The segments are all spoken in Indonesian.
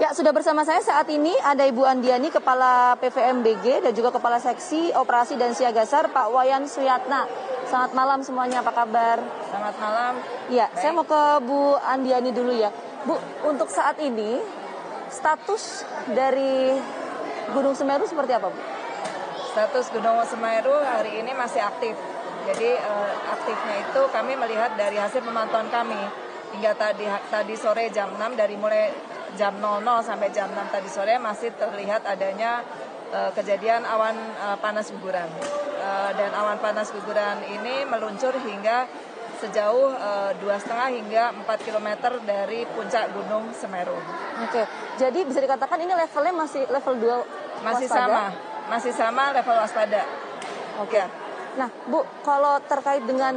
Ya, sudah bersama saya saat ini ada Ibu Andiani, Kepala PVMBG dan juga Kepala Seksi Operasi dan Siagasar, Pak Wayan Suyatna. Selamat malam semuanya, apa kabar? Selamat malam. Ya, saya mau ke Bu Andiani dulu ya. Bu, untuk saat ini status dari Gunung Semeru seperti apa, Bu? Status Gunung Semeru hari ini masih aktif. Jadi aktifnya itu kami melihat dari hasil pemantauan kami hingga tadi sore jam 6, dari mulai jam 00 sampai jam 6 tadi sore masih terlihat adanya kejadian awan panas guguran. Dan awan panas guguran ini meluncur hingga sejauh 2,5 hingga 4 km dari puncak Gunung Semeru. Oke, jadi bisa dikatakan ini levelnya masih level 2 waspada? Masih sama level waspada. Oke. Nah, Bu, kalau terkait dengan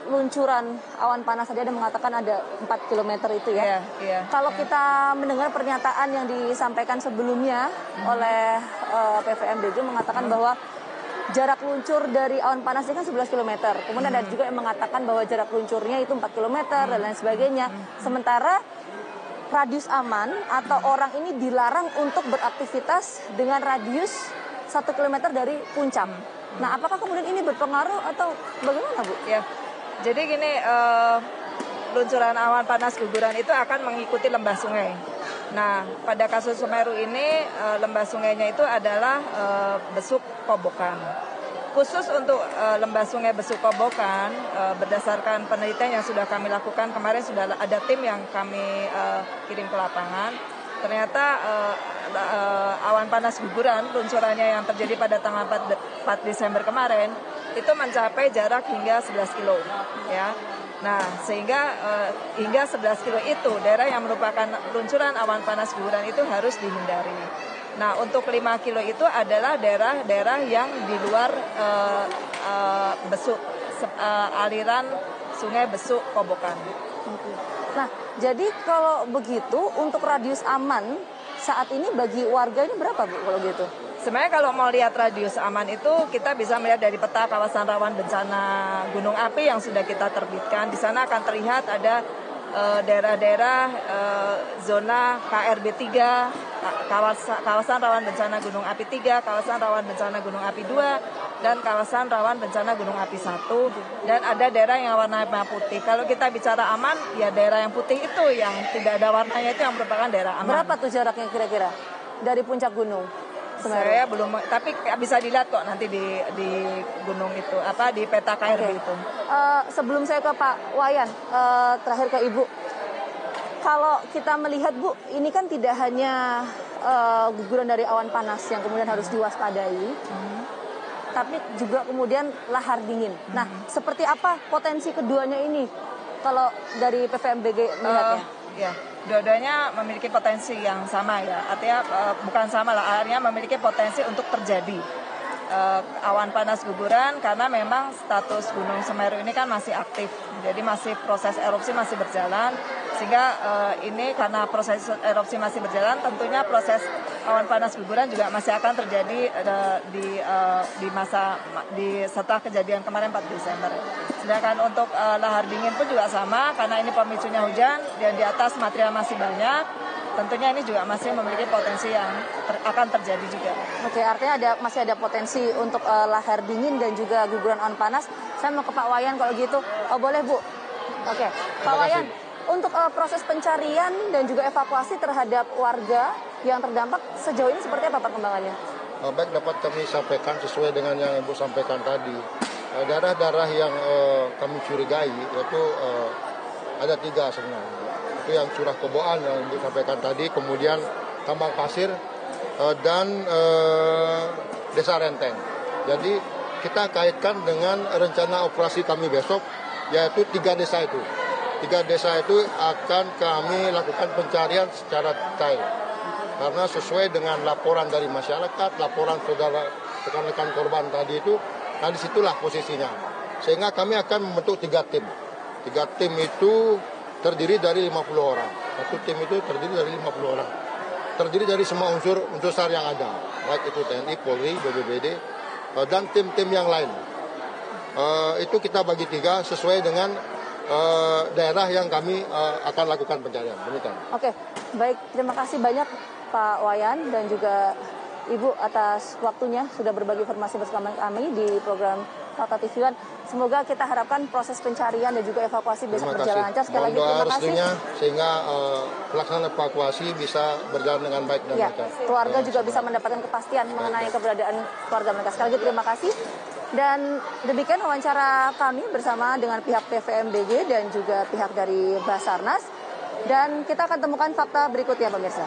luncuran awan panas tadi ada mengatakan ada 4 km itu ya. Iya. Kalau kita mendengar pernyataan yang disampaikan sebelumnya oleh PVMBG mengatakan bahwa jarak luncur dari awan panas ini kan 11 km. Kemudian ada juga yang mengatakan bahwa jarak luncurnya itu 4 km dan lain sebagainya. Sementara radius aman atau orang ini dilarang untuk beraktivitas dengan radius 1 km dari puncak. Nah, apakah kemudian ini berpengaruh atau bagaimana, Bu? Ya, jadi gini, luncuran awan panas guguran itu akan mengikuti lembah sungai. Nah, pada kasus Semeru ini lembah sungainya itu adalah Besuk Kobokan. Khusus untuk lembah sungai Besuk Kobokan, berdasarkan penelitian yang sudah kami lakukan, kemarin sudah ada tim yang kami kirim ke lapangan. Ternyata awan panas guguran luncurannya yang terjadi pada tanggal 4 Desember kemarin itu mencapai jarak hingga 11 kilo ya. Nah, sehingga hingga 11 kilo itu daerah yang merupakan luncuran awan panas guguran itu harus dihindari. Nah, untuk 5 kilo itu adalah daerah-daerah yang di luar Besuk, aliran Sungai Besuk Kobokan. Nah, jadi kalau begitu untuk radius aman saat ini bagi warga ini berapa, Bu, kalau gitu? Sebenarnya kalau mau lihat radius aman itu kita bisa melihat dari peta kawasan rawan bencana gunung api yang sudah kita terbitkan. Di sana akan terlihat ada daerah-daerah zona KRB 3, kawasan rawan bencana gunung api 3, kawasan rawan bencana gunung api 2, dan kawasan rawan bencana gunung api 1, dan ada daerah yang warna merah putih. Kalau kita bicara aman, ya daerah yang putih itu yang tidak ada warnanya itu yang merupakan daerah aman. Berapa tuh jaraknya kira-kira dari puncak gunung Semeru? Saya belum, tapi bisa dilihat kok nanti di gunung itu, di peta KRB itu. Sebelum saya ke Pak Wayan, terakhir ke Ibu. Kalau kita melihat, Bu, ini kan tidak hanya guguran dari awan panas yang kemudian harus diwaspadai, tapi juga kemudian lahar dingin. Nah, seperti apa potensi keduanya ini kalau dari PVMBG melihatnya? Ya, dua-duanya memiliki potensi yang sama ya. Artinya bukan sama lah, artinya memiliki potensi untuk terjadi awan panas guguran karena memang status Gunung Semeru ini kan masih aktif. Jadi masih proses erupsi masih berjalan. Sehingga ini karena proses erupsi masih berjalan, tentunya proses awan panas guguran juga masih akan terjadi setelah kejadian kemarin 4 Desember. Sedangkan untuk lahar dingin pun juga sama, karena ini pemicunya hujan dan di atas material masih banyak. Tentunya ini juga masih memiliki potensi yang akan terjadi juga. Oke, artinya masih ada potensi untuk lahar dingin dan juga guguran awan panas. Saya mau ke Pak Wayan kalau gitu. Oh, boleh, Bu? Oke, Pak Wayan. Untuk proses pencarian dan juga evakuasi terhadap warga yang terdampak sejauh ini seperti apa perkembangannya? Baik, dapat kami sampaikan sesuai dengan yang Ibu sampaikan tadi. Daerah-daerah yang kami curigai yaitu ada 3 sebenarnya. Itu yang Curah Koboan yang Ibu sampaikan tadi, kemudian Tambang Pasir dan Desa Renteng. Jadi kita kaitkan dengan rencana operasi kami besok, yaitu 3 desa itu. 3 desa itu akan kami lakukan pencarian secara detail. Karena sesuai dengan laporan dari masyarakat, laporan saudara rekan-rekan korban tadi itu, nah disitulah posisinya. Sehingga kami akan membentuk 3 tim. 3 tim itu terdiri dari 50 orang. Satu tim itu terdiri dari 50 orang. Terdiri dari semua unsur SAR yang ada. Baik itu TNI, Polri, BPBD, dan tim-tim yang lain. Itu kita bagi 3 sesuai dengan daerah yang kami akan lakukan pencarian. Demikian. Oke, baik. Terima kasih banyak Pak Wayan dan juga Ibu atas waktunya sudah berbagi informasi bersama kami di program Fakta TV One. Semoga kita harapkan proses pencarian dan juga evakuasi bisa berjalan lancar. Sekali lagi terima kasih. Sehingga pelaksanaan evakuasi bisa berjalan dengan baik dan lancar. Keluarga juga bisa mendapatkan kepastian mengenai keberadaan keluarga mereka. Sekali lagi terima kasih. Dan demikian wawancara kami bersama dengan pihak PVMBG dan juga pihak dari Basarnas. Dan kita akan temukan fakta berikutnya pemirsa.